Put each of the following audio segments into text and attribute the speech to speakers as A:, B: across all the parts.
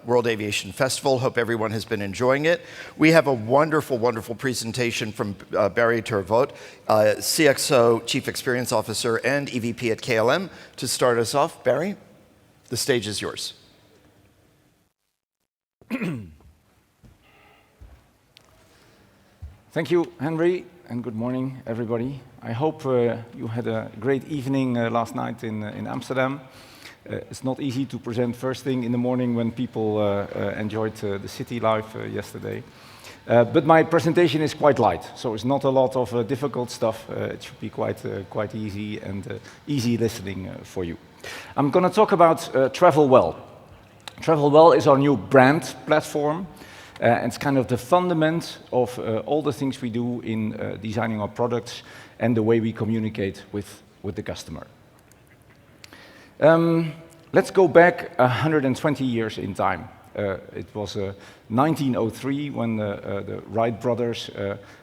A: World Aviation Festival. Hope everyone has been enjoying it. We have a wonderful, wonderful presentation from Barry ter Voert, CXO, Chief Experience Officer, and EVP at KLM. To start us off, Barry, the stage is yours.
B: Thank you, Henry, and good morning, everybody. I hope you had a great evening last night in Amsterdam. It's not easy to present first thing in the morning when people enjoyed the city life yesterday. But my presentation is quite light, so it's not a lot of difficult stuff. It should be quite easy and easy listening for you. I'm going to talk about Travel Well. Travel Well is our new brand platform. It's kind of the fundament of all the things we do in designing our products and the way we communicate with the customer. Let's go back 120 years in time. It was 1903 when the Wright brothers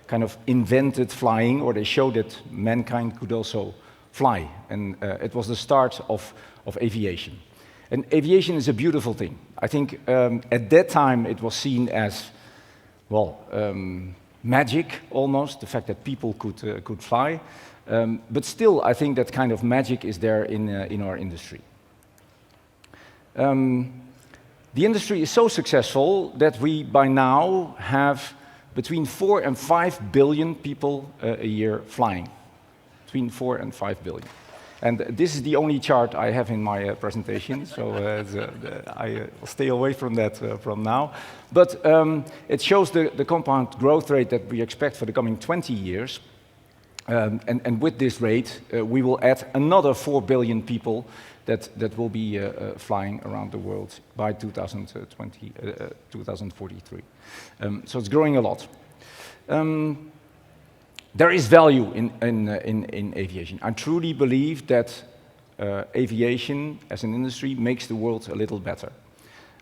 B: kind of invented flying, or they showed that mankind could also fly. And it was the start of aviation. And aviation is a beautiful thing. I think at that time it was seen as, well, magic almost, the fact that people could fly. But still, I think that kind of magic is there in our industry. The industry is so successful that we, by now, have between 4 and 5 billion people a year flying. Between 4 and 5 billion. And this is the only chart I have in my presentation, so I will stay away from that from now. But it shows the compound growth rate that we expect for the coming 20 years. And with this rate, we will add another 4 billion people that will be flying around the world by 2043. So it's growing a lot. There is value in aviation. I truly believe that aviation as an industry makes the world a little better.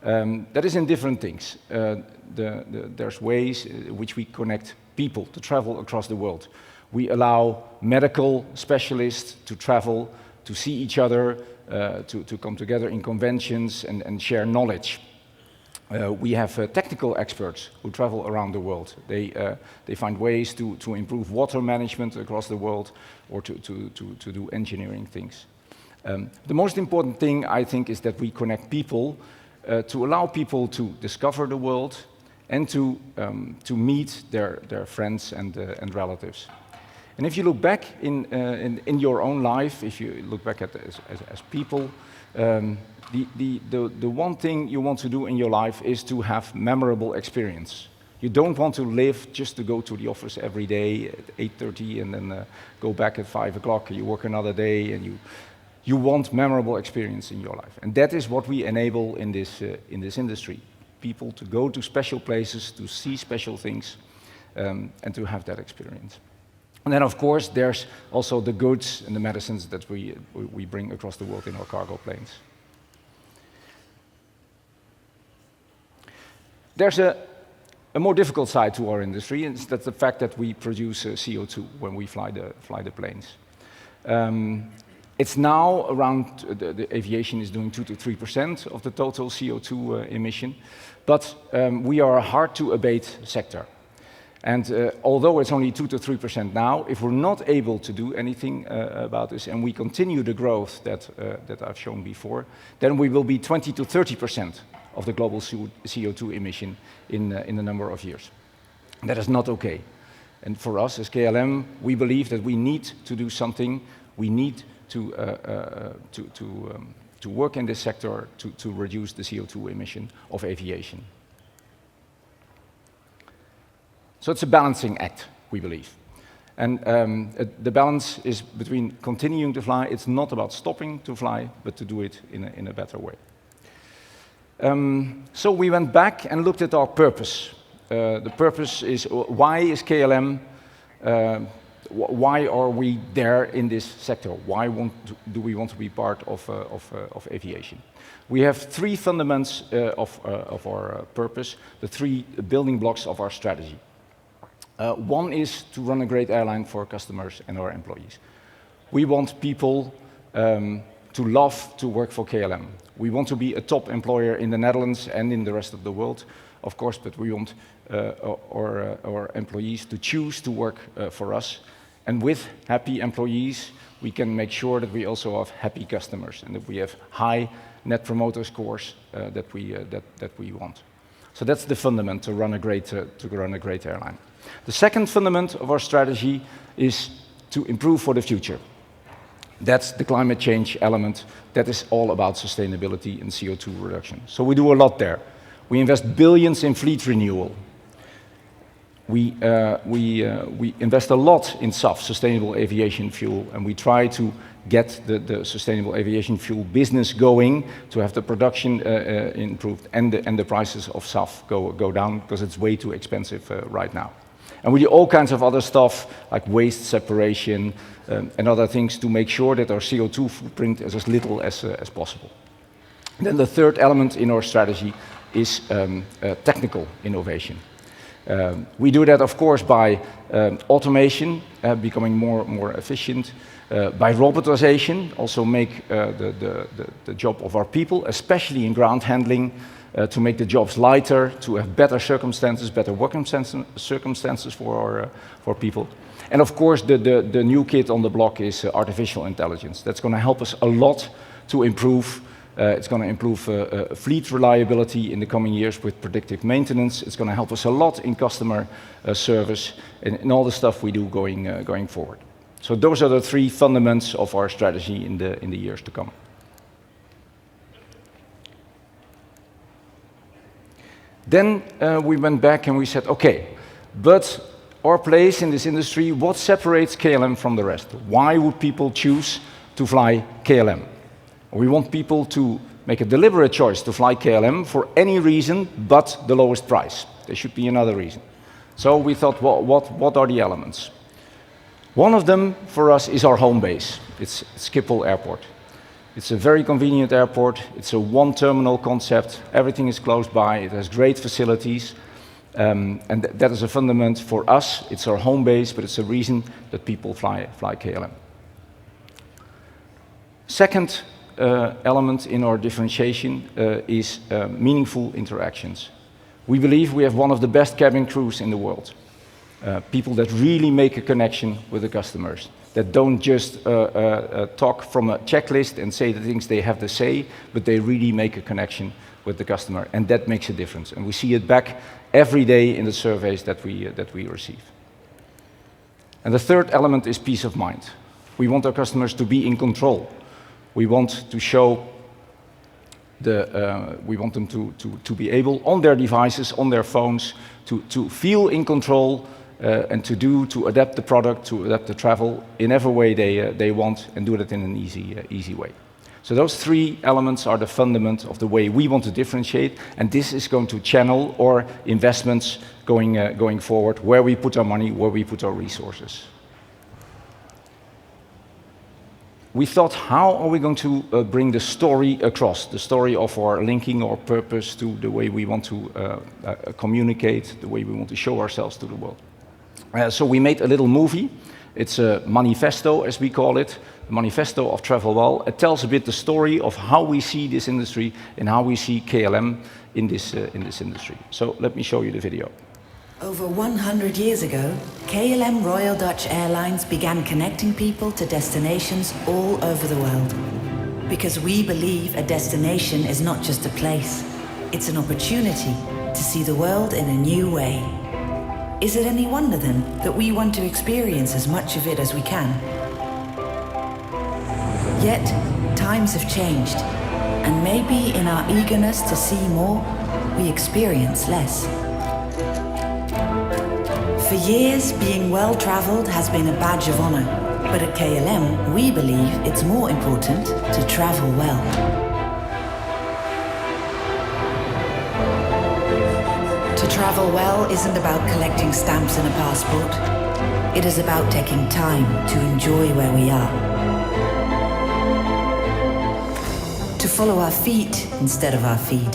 B: That is in different things. There's ways in which we connect people to travel across the world. We allow medical specialists to travel, to see each other, to come together in conventions and share knowledge. We have technical experts who travel around the world. They find ways to improve water management across the world, or to do engineering things. The most important thing, I think, is that we connect people to allow people to discover the world and to meet their friends and relatives. And if you look back in your own life, if you look back at as people, the one thing you want to do in your life is to have memorable experience. You don't want to live just to go to the office every day at 8:30 and then go back at 5 o'clock. You work another day, and you want memorable experience in your life. And that is what we enable in this industry. People to go to special places, to see special things, and to have that experience. And then, of course, there's also the goods and the medicines that we bring across the world in our cargo planes. There's a more difficult side to our industry, and that's the fact that we produce CO2 when we fly the planes. It's now around, the aviation is doing 2 to 3% of the total CO2 emission, but we are a hard-to-abate sector. And although it's only 2 to 3% now, if we're not able to do anything about this, and we continue the growth that I've shown before, then we will be 20 to 30% of the global CO2 emission in a number of years. And that is not okay. And for us as KLM, we believe that we need to do something. We need to work in this sector to reduce the CO2 emission of aviation. So it's a balancing act, we believe. And the balance is between continuing to fly. It's not about stopping to fly, but to do it in a better way. So we went back and looked at our purpose. The purpose is, why is KLM, why are we there in this sector? Why do we want to be part of aviation? We have 3 fundamentals of our purpose, the 3 building blocks of our strategy. One is to run a great airline for customers and our employees. We want people to love to work for KLM. We want to be a top employer in the Netherlands and in the rest of the world, of course, but we want our employees to choose to work for us. And with happy employees, we can make sure that we also have happy customers and that we have high net promoter scores that we want. So that's the fundament to run a great airline. The second fundament of our strategy is to improve for the future. That's the climate change element. That is all about sustainability and CO2 reduction. So we do a lot there. We invest billions in fleet renewal. We invest a lot in SAF, Sustainable Aviation Fuel, and we try to get the Sustainable Aviation Fuel business going, to have the production improved and the prices of SAF go down, because it's way too expensive right now. And we do all kinds of other stuff, like waste separation and other things, to make sure that our CO2 footprint is as little as possible. And then the third element in our strategy is technical innovation. We do that, of course, by automation, becoming more efficient, by robotization, also make the job of our people, especially in ground handling, to make the jobs lighter, to have better circumstances, better working circumstances for people. And of course, the new kid on the block is artificial intelligence. That's going to help us a lot to improve. It's going to improve fleet reliability in the coming years with predictive maintenance. It's going to help us a lot in customer service and all the stuff we do going forward. So those are the three fundamentals of our strategy in the years to come. Then we went back and we said, okay, but our place in this industry, what separates KLM from the rest? Why would people choose to fly KLM? We want people to make a deliberate choice to fly KLM for any reason but the lowest price. There should be another reason. So we thought, what are the elements? One of them for us is our home base. It's Schiphol Airport. It's a very convenient airport. It's a one-terminal concept. Everything is close by. It has great facilities. And that is a fundament for us. It's our home base, but it's a reason that people fly KLM. Second element in our differentiation is meaningful interactions. We believe we have one of the best cabin crews in the world. People that really make a connection with the customers, that don't just talk from a checklist and say the things they have to say, but they really make a connection with the customer, and that makes a difference. And we see it back every day in the surveys that we receive. And the third element is peace of mind. We want our customers to be in control. We want to show we want them to be able, on their devices, on their phones, to feel in control and to adapt the product, to adapt the travel in every way they want, and do it in an easy way. So those three elements are the fundament of the way we want to differentiate, and this is going to channel our investments going forward, where we put our money, where we put our resources. We thought, how are we going to bring the story across, the story of our linking our purpose to the way we want to communicate, the way we want to show ourselves to the world. So we made a little movie. It's a manifesto, as we call it, the manifesto of Travel Well. It tells a bit the story of how we see this industry and how we see KLM in this industry. So let me show you the video.
C: Over 100 years ago, KLM Royal Dutch Airlines began connecting people to destinations all over the world. Because we believe a destination is not just a place, it's an opportunity to see the world in a new way. Is it any wonder then that we want to experience as much of it as we can? Yet, times have changed, and maybe in our eagerness to see more, we experience less. For years, being well-traveled has been a badge of honor, but at KLM, we believe it's more important to travel well. To travel well isn't about collecting stamps in a passport. It is about taking time to enjoy where we are. To follow our feet instead of our feed.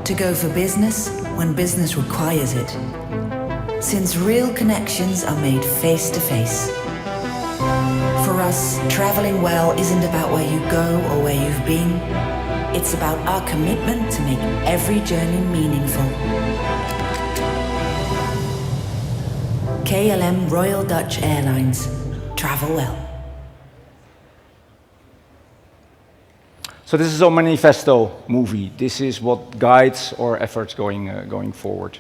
C: To go for business when business requires it. Since real connections are made face to face. For us, traveling well isn't about where you go or where you've been. It's about our commitment to make every journey meaningful. KLM Royal Dutch Airlines. Travel well.
B: So this is our manifesto movie. This is what guides our efforts going forward.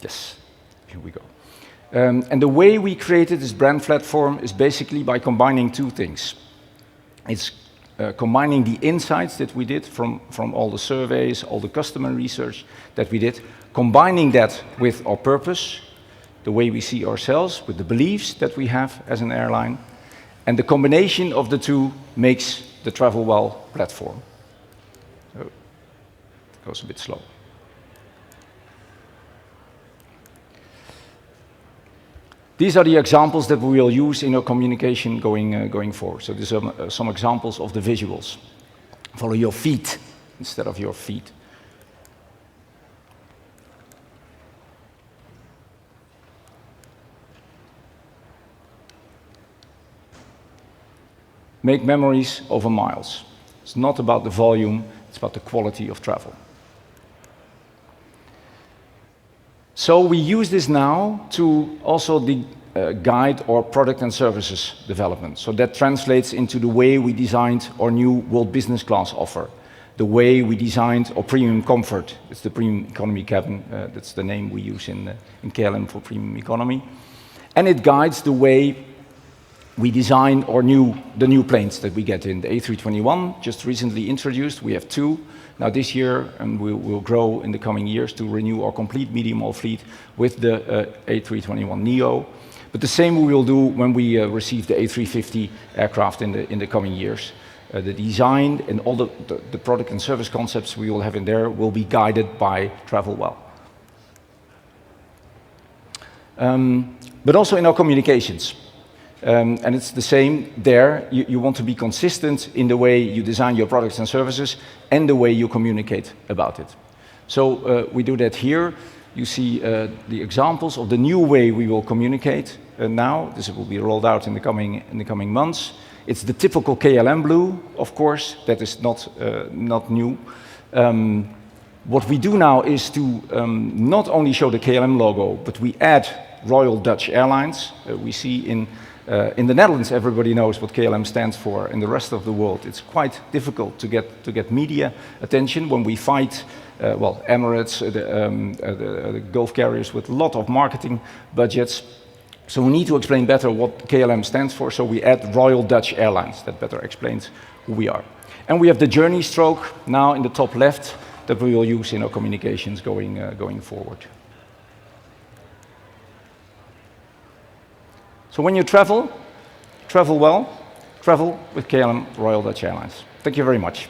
B: Yes, here we go. And the way we created this brand platform is basically by combining two things. It's combining the insights that we did from all the surveys, all the customer research that we did, combining that with our purpose, the way we see ourselves, with the beliefs that we have as an airline, and the combination of the two makes the Travel Well platform. So it goes a bit slow. These are the examples that we will use in our communication going forward. So these are some examples of the visuals. Follow your feet instead of your feet. Make memories over miles. It's not about the volume, it's about the quality of travel. So we use this now to also guide our product and services development. So that translates into the way we designed our new World Business Class offer, the way we designed our Premium Comfort. It's the Premium Economy cabin. That's the name we use in KLM for Premium Economy. And it guides the way we design the new planes that we get in. The A321, just recently introduced. We have two now this year, and we'll grow in the coming years to renew our complete medium-haul fleet with the A321neo. But the same we will do when we receive the A350 aircraft in the coming years. The design and all the product and service concepts we will have in there will be guided by Travel Well. But also in our communications. And it's the same there. You want to be consistent in the way you design your products and services and the way you communicate about it. So we do that here. You see the examples of the new way we will communicate now. This will be rolled out in the coming months. It's the typical KLM blue, of course. That is not new. What we do now is to not only show the KLM logo, but we add Royal Dutch Airlines. We see in the Netherlands, everybody knows what KLM stands for. In the rest of the world, it's quite difficult to get media attention when we fight, Emirates, the Gulf carriers with a lot of marketing budgets. So we need to explain better what KLM stands for, so we add Royal Dutch Airlines. That better explains who we are. And we have the journey stroke now in the top left that we will use in our communications going forward. So when you travel well, travel with KLM Royal Dutch Airlines. Thank you very much.